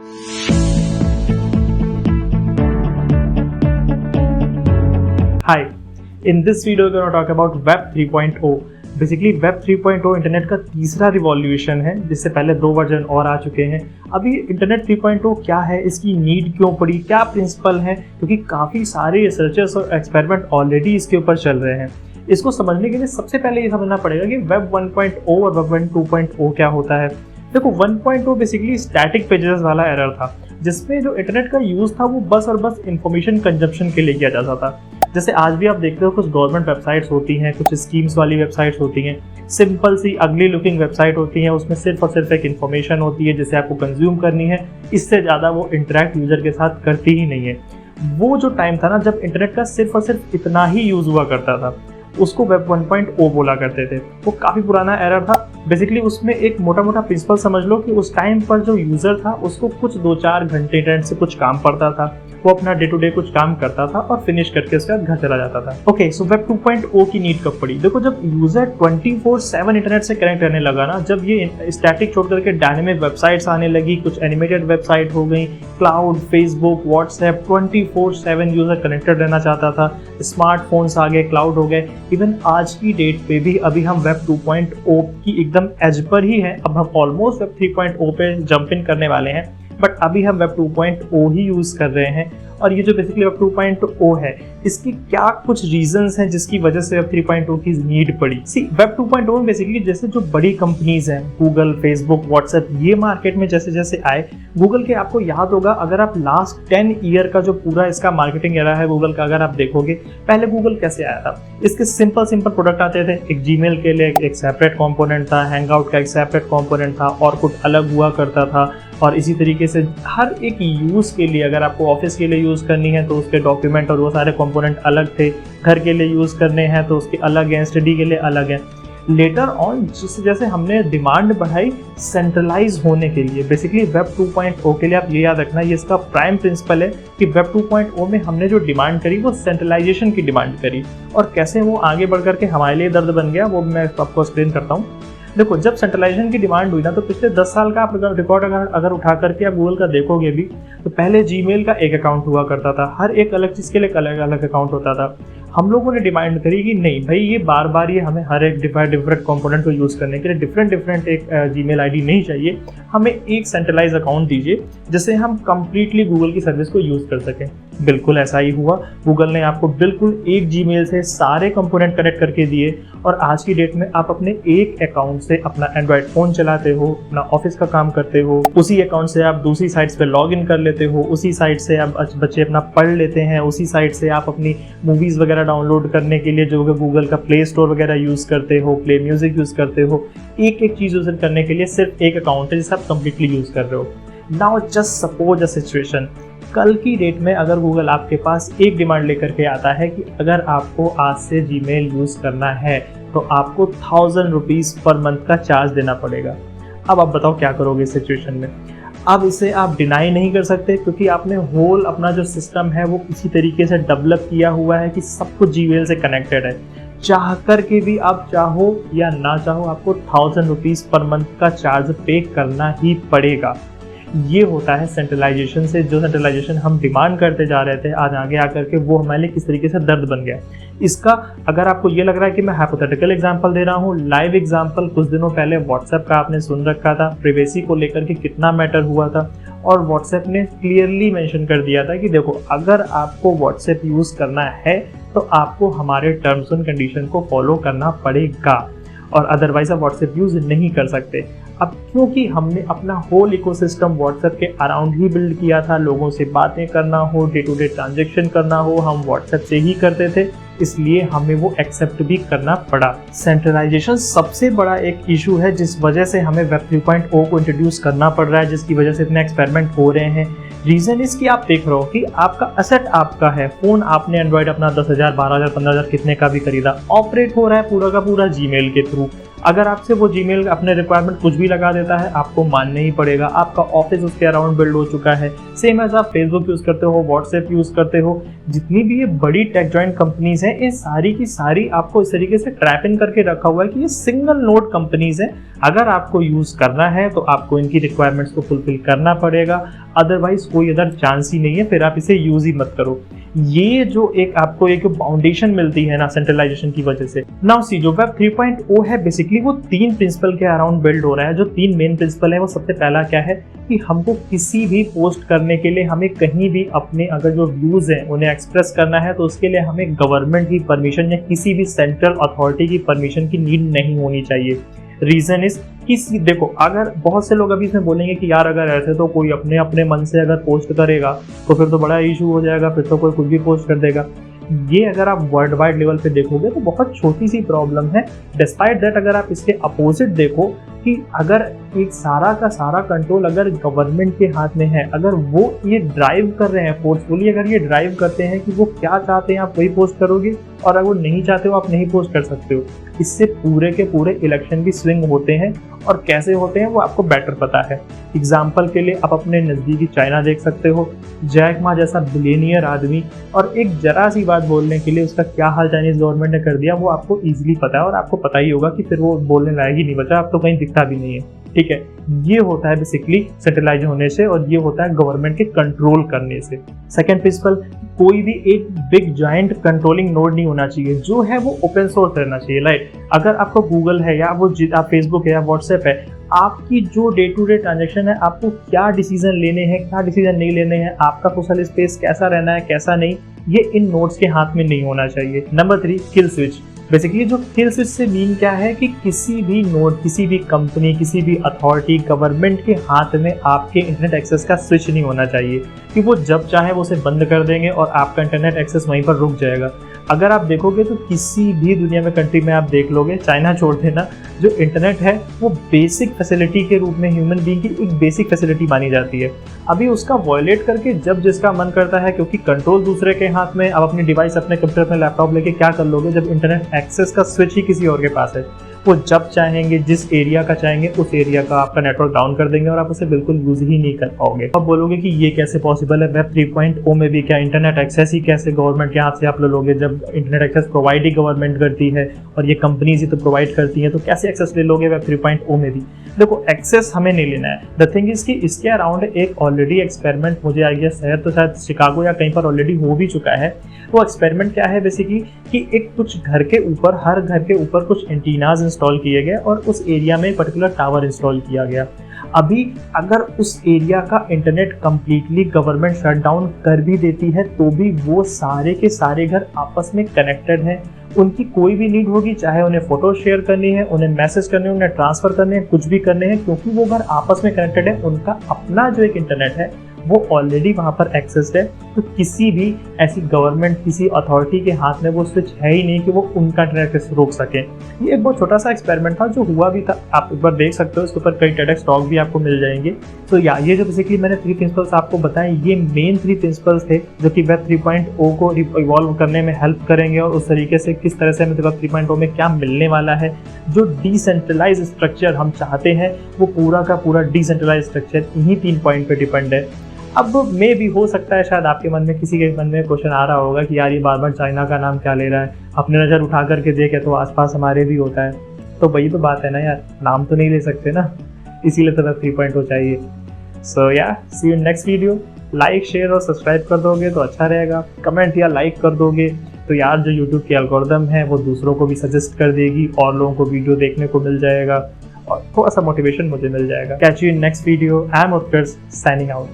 Hi, in this video we're going to talk about Web 3.0. Basically web 3.0 internet का तीसरा revolution है, जिससे पहले 2 वर्जन और आ चुके हैं। अभी इंटरनेट 3.0 क्या है, इसकी नीड क्यों पड़ी, क्या प्रिंसिपल है, क्योंकि काफ़ी सारे रिसर्चर्स और एक्सपेरिमेंट ऑलरेडी इसके ऊपर चल रहे हैं। इसको समझने के लिए सबसे पहले ये समझना पड़ेगा कि वेब 1.0 और वेब 2.0 क्या होता है। देखो 1.0 बेसिकली स्टैटिक पेजेस वाला एरर था, जिसमें जो इंटरनेट का यूज़ था वो बस और बस इंफॉर्मेशन कंजप्शन के लिए किया जाता था। जैसे आज भी आप देखते हो कुछ गवर्नमेंट वेबसाइट्स होती हैं, कुछ स्कीम्स वाली वेबसाइट्स होती हैं, सिंपल सी अगली लुकिंग वेबसाइट होती है, उसमें सिर्फ और सिर्फ एक इन्फॉर्मेशन होती है जिसे आपको कंज्यूम करनी है। इससे ज़्यादा वो इंटरेक्ट यूज़र के साथ करती ही नहीं है। वो जो टाइम था ना जब इंटरनेट का सिर्फ और सिर्फ इतना ही यूज़ हुआ करता था, उसको वेब 1.0 बोला करते थे। वो काफ़ी पुराना एरर था। बेसिकली उसमें एक मोटा मोटा प्रिंसिपल समझ लो कि उस टाइम पर जो यूज़र था उसको कुछ 2-4 घंटे इंटरनेट से कुछ काम पड़ता था, वो अपना डे टू डे कुछ काम करता था और फिनिश करके उसके बाद घर चला जाता था। ओके, सो वेब 2.0 की नीड कब पड़ी? देखो जब यूज़र 24/7 इंटरनेट से कनेक्ट रहने लगा ना, जब ये स्टैटिक छोड़ करके डायनेमिक वेबसाइट्स आने लगी, कुछ एनिमेटेड वेबसाइट हो गई, cloud, Facebook, WhatsApp, 24/7 user connected रहना चाहता था, स्मार्टफोन्स आ गए, क्लाउड हो गए। इवन आज की डेट पे भी अभी हम वेब 2.0 की एकदम एज पर ही हैं। अब हम ऑलमोस्ट वेब 3.0 पे जंप इन करने वाले हैं, बट अभी हम वेब 2.0 ही यूज़ कर रहे हैं। और ये जो बेसिकली वेब 2.0 है, इसकी क्या कुछ रीजंस हैं जिसकी वजह से वेब 3.0 की नीड पड़ी। सी वेब 2.0 में बेसिकली जैसे जो बड़ी कंपनीज हैं, गूगल, फेसबुक, व्हाट्सएप, ये मार्केट में जैसे जैसे आए, गूगल के आपको याद होगा, अगर आप लास्ट 10 ईयर का जो पूरा इसका मार्केटिंग एरा है गूगल का, अगर आप देखोगे, पहले गूगल कैसे आया था, इसके सिंपल प्रोडक्ट आते थे। एक जीमेल के लिए एक सेपरेट कंपोनेंट था, हैंगआउट का एक सेपरेट कंपोनेंट था, और कुछ अलग हुआ करता था। और इसी तरीके से हर एक यूज़ के लिए, अगर आपको ऑफिस के लिए यूज़ करनी है तो उसके डॉक्यूमेंट और वो सारे कंपोनेंट अलग थे, घर के लिए यूज़ करने हैं तो उसके अलग हैं, स्टडी के लिए अलग हैं। लेटर ऑन जैसे जैसे हमने डिमांड बढ़ाई सेंट्रलाइज होने के लिए, बेसिकली वेब 2.0 के लिए आप ये याद रखना, ये इसका प्राइम प्रिंसिपल है कि वेब 2.0 में हमने जो डिमांड करी वो सेंट्रलाइजेशन की डिमांड करी, और कैसे वो आगे बढ़ करके हमारे लिए दर्द बन गया वो मैं आपको एक्सप्लेन करता हूँ। देखो जब सेंट्रलाइजेशन की डिमांड हुई ना, तो पिछले 10 साल का आप रिकॉर्ड अगर उठा करके आप गूगल का देखोगे भी, तो पहले जीमेल का एक अकाउंट हुआ करता था, हर एक अलग चीज़ के लिए अलग अलग अकाउंट होता था। हम लोगों ने डिमांड करी कि नहीं भाई, ये बार बार ये हमें हर एक डिफरेंट कंपोनेंट को यूज़ करने के लिए डिफरेंट एक जीमेल आईडी नहीं चाहिए, हमें एक सेंट्रलाइज अकाउंट दीजिए जिससे हम कंप्लीटली गूगल की सर्विस को यूज़ कर सकें। बिल्कुल ऐसा ही हुआ। गूगल ने आपको बिल्कुल एक जीमेल से सारे कंपोनेंट कनेक्ट करके दिए, और आज की डेट में आप अपने एक अकाउंट से अपना एंड्रॉयड फ़ोन चलाते हो, अपना ऑफिस का काम करते हो, उसी अकाउंट से आप दूसरी साइट्स पे लॉग इन कर लेते हो, उसी साइट से आप बच्चे अपना पढ़ लेते हैं, उसी साइट से आप अपनी मूवीज़ वगैरह डाउनलोड करने के लिए जो गूगल का प्ले स्टोर वगैरह यूज़ करते हो, प्ले म्यूजिक यूज़ करते हो। एक एक चीज़ यूज़ करने के लिए सिर्फ एक अकाउंट है जिसे आप कंप्लीटली यूज़ कर रहे हो। Now just suppose a situation, कल की डेट में अगर गूगल आपके पास एक डिमांड लेकर के आता है कि अगर आपको आज से जीमेल यूज़ करना है तो आपको 1000 रुपीज़ पर मंथ का चार्ज देना पड़ेगा। अब आप बताओ क्या करोगे इस सिचुएशन में? अब इसे आप डिनाई नहीं कर सकते, क्योंकि आपने होल अपना जो सिस्टम है वो इसी तरीके से डेवलप किया हुआ है कि सब कुछ जीमेल से कनेक्टेड है। चाह कर के भी आप चाहो या ना चाहो, आपको 1000 रुपीज़ पर मंथ का चार्ज पे करना ही पड़ेगा। ये होता है सेंट्रलाइजेशन से। जो सेंट्रलाइजेशन हम डिमांड करते जा रहे थे, आज आगे आकर के वो हमारे लिए किस तरीके से दर्द बन गया। इसका अगर आपको ये लग रहा है कि मैं हाइपोथेटिकल एग्जांपल दे रहा हूँ, लाइव एग्जांपल कुछ दिनों पहले व्हाट्सएप का आपने सुन रखा था, प्राइवेसी को लेकर के कितना मैटर हुआ था, और व्हाट्सएप ने क्लियरली मेंशन कर दिया था कि देखो अगर आपको व्हाट्सएप यूज़ करना है तो आपको हमारे टर्म्स एंड कंडीशन को फॉलो करना पड़ेगा, और अदरवाइज आप व्हाट्सएप यूज़ नहीं कर सकते। अब क्योंकि हमने अपना होल इकोसिस्टम व्हाट्सएप के अराउंड ही बिल्ड किया था, लोगों से बातें करना हो, डे टू डे ट्रांजेक्शन करना हो, हम व्हाट्सएप से ही करते थे, इसलिए हमें वो एक्सेप्ट भी करना पड़ा। सेंट्रलाइजेशन सबसे बड़ा एक इशू है जिस वजह से हमें वेब 3.0 को इंट्रोड्यूस करना पड़ रहा है, जिसकी वजह से इतने एक्सपेरिमेंट हो रहे हैं। रीज़न इसकी आप देख रहे हो कि आपका असेट आपका है, फ़ोन आपने एंड्रॉयड अपना 10,000, 12,000, 15,000 कितने का भी खरीदा, ऑपरेट हो रहा है पूरा का पूरा जीमेल के थ्रू। अगर आपसे वो जीमेल अपने रिक्वायरमेंट कुछ भी लगा देता है, आपको मानने ही पड़ेगा। आपका ऑफिस उसके अराउंड बिल्ड हो चुका है। सेम एज आप फेसबुक यूज़ करते हो, व्हाट्सएप यूज़ करते हो, जितनी भी ये बड़ी टेक जॉइंट कंपनीज हैं, ये सारी की सारी आपको इस तरीके से ट्रैप इन करके रखा हुआ है कि ये सिंगल नोड कंपनीज हैं। अगर आपको यूज़ करना है तो आपको इनकी रिक्वायरमेंट्स को फुलफिल करना पड़ेगा, अदरवाइज कोई अदर चांस ही नहीं है, फिर आप इसे यूज़ ही मत करो। ये जो एक आपको एक बाउंडेशन मिलती है ना सेंट्रलाइजेशन की वजह से। नाउ सी जो वेब 3.0 है बेसिकली वो 3 प्रिंसिपल के अराउंड बिल्ड हो रहा है। जो 3 मेन प्रिंसिपल है वो सबसे पहला क्या है कि हमको किसी भी पोस्ट करने के लिए हमें कहीं भी अपने अगर जो व्यूज़ हैं उन्हें एक्सप्रेस करना है तो उसके लिए हमें गवर्नमेंट की परमिशन या किसी भी सेंट्रल अथॉरिटी की परमिशन की नीड नहीं होनी चाहिए। रीजन इज कि देखो अगर बहुत से लोग अभी इसमें बोलेंगे कि यार अगर ऐसे तो कोई अपने अपने मन से अगर पोस्ट करेगा तो फिर तो बड़ा इशू हो जाएगा, फिर तो कोई कुछ भी पोस्ट कर देगा। ये अगर आप वर्ल्ड वाइड लेवल पे देखोगे तो बहुत छोटी सी प्रॉब्लम है। डिस्पाइट दैट अगर आप इसके अपोजिट देखो कि अगर एक सारा का सारा कंट्रोल अगर गवर्नमेंट के हाथ में है, अगर वो ये ड्राइव कर रहे हैं फोर्सफुली, अगर ये ड्राइव करते हैं कि वो क्या चाहते हैं आप वही पोस्ट करोगे और अगर वो नहीं चाहते हो आप नहीं पोस्ट कर सकते हो। इससे पूरे के पूरे इलेक्शन भी स्विंग होते हैं और कैसे होते हैं वो आपको बेटर पता है। एग्जाम्पल के लिए आप अपने नज़दीकी चाइना देख सकते हो, जैक मा जैसा बिलियनियर आदमी और एक जरा सी बात बोलने के लिए उसका क्या हाल चाइनीज गवर्नमेंट ने कर दिया वो आपको ईजिली पता है और आपको पता ही होगा कि फिर वो बोलने लायक ही नहीं बचा, अब तो कहीं दिखता भी नहीं है। ठीक है, ये होता है बेसिकली सेंट्रलाइज होने से और ये होता है गवर्नमेंट के कंट्रोल करने से। सेकंड प्रिंसिपल, कोई भी एक बिग जाइंट कंट्रोलिंग नोड नहीं होना चाहिए, जो है वो ओपन सोर्स रहना चाहिए। लाइक अगर आपको गूगल है या वो आप फेसबुक है या व्हाट्सएप है, आपकी जो डे टू डे ट्रांजेक्शन है, आपको क्या डिसीजन लेने हैं क्या डिसीजन नहीं लेने हैं, आपका सोशल स्पेस कैसा रहना है कैसा नहीं, ये इन नोड्स के हाथ में नहीं होना चाहिए। Number 3, kill switch. बेसिकली जो किल स्विच से मीन क्या है कि किसी भी नोड, किसी भी कंपनी, किसी भी अथॉरिटी, गवर्नमेंट के हाथ में आपके इंटरनेट एक्सेस का स्विच नहीं होना चाहिए कि वो जब चाहे वो उसे बंद कर देंगे और आपका इंटरनेट एक्सेस वहीं पर रुक जाएगा। अगर आप देखोगे तो किसी भी दुनिया में कंट्री में आप देख लोगे, चाइना छोड़ देना, जो इंटरनेट है वो बेसिक फैसिलिटी के रूप में ह्यूमन बीइंग की एक बेसिक फैसिलिटी मानी जाती है। अभी उसका वॉयलेट करके जब जिसका मन करता है, क्योंकि कंट्रोल दूसरे के हाथ में, अब अपनी डिवाइस अपने कंप्यूटर अपने लैपटॉप लेके क्या कर लोगे जब इंटरनेट एक्सेस का स्विच ही किसी और के पास है। वो जब चाहेंगे जिस एरिया का चाहेंगे उस एरिया का आपका नेटवर्क डाउन कर देंगे और आप उसे बिल्कुल यूज ही नहीं कर पाओगे। अब बोलोगे कि ये कैसे पॉसिबल है, वेब 3.0 में भी क्या इंटरनेट एक्सेस ही कैसे गवर्नमेंट के हाथ से आप ले लोगे, जब इंटरनेट एक्सेस प्रोवाइड ही गवर्नमेंट करती है और ये कंपनीज ही तो प्रोवाइड करती हैं, तो कैसे एक्सेस ले लोगे वेब 3.0 में भी। देखो एक्सेस हमें नहीं लेना है। द थिंग इज कि इसके अराउंड एक ऑलरेडी एक्सपेरिमेंट मुझे आई गेस है तो शायद शिकागो या कहीं पर ऑलरेडी हो भी चुका है। वो एक्सपेरिमेंट क्या है बेसिकली कि एक कुछ घर के ऊपर, हर घर के ऊपर कुछ एंटीनाज इंस्टॉल किए गए और उस एरिया में पर्टिकुलर टावर इंस्टॉल किया गया। अभी अगर उस एरिया का internet completely government shut down कर भी देती है तो भी वो सारे के सारे घर आपस में कनेक्टेड हैं। उनकी कोई भी नीड होगी, चाहे उन्हें फोटो शेयर करनी है, उन्हें मैसेज करने हैं, उन्हें ट्रांसफर करने हैं, कुछ भी करने हैं, क्योंकि वो घर आपस में कनेक्टेड है, उनका अपना जो एक इंटरनेट है वो ऑलरेडी वहाँ पर एक्सेस है। तो किसी भी ऐसी गवर्नमेंट, किसी अथॉरिटी के हाथ में वो स्विच है ही नहीं कि वो उनका इंटरनेट रोक सके। ये एक बहुत छोटा सा एक्सपेरिमेंट था जो हुआ भी था, आप एक बार देख सकते हो, इसके ऊपर कई TEDx टॉक भी आपको मिल जाएंगे। तो ये जो बेसिकली मैंने 3 प्रिंसिपल्स आपको बताए, ये मेन 3 प्रिंसिपल्स थे जो कि वेब 3.0 को इवॉल्व करने में हेल्प करेंगे और उस तरीके से किस तरह से हमें वेब 3.0 में क्या मिलने वाला है। जो डिसेंट्रलाइज स्ट्रक्चर हम चाहते हैं वो पूरा का पूरा डिसेंट्रलाइज स्ट्रक्चर इन्हीं 3 पॉइंट पे डिपेंड है। अब मे भी हो सकता है शायद आपके मन में, किसी के मन में क्वेश्चन आ रहा होगा कि यार ये बार बार चाइना का नाम क्या ले रहा है, अपने नज़र उठा करके देखे तो आसपास हमारे भी होता है। तो वही तो बात है ना यार, नाम तो नहीं ले सकते ना, इसीलिए तो वेब 3.0 चाहिए। So yeah see you next video. Like, share और सब्सक्राइब कर दोगे तो अच्छा रहेगा। कमेंट या लाइक कर दोगे तो यार जो यूट्यूब की एल्गोरिदम है वो दूसरों को भी सजेस्ट कर देगी और लोगों को वीडियो देखने को मिल जाएगा और थोड़ा सा मोटिवेशन मुझे मिल जाएगा। Catch you in next video. I am Utkarsh signing out.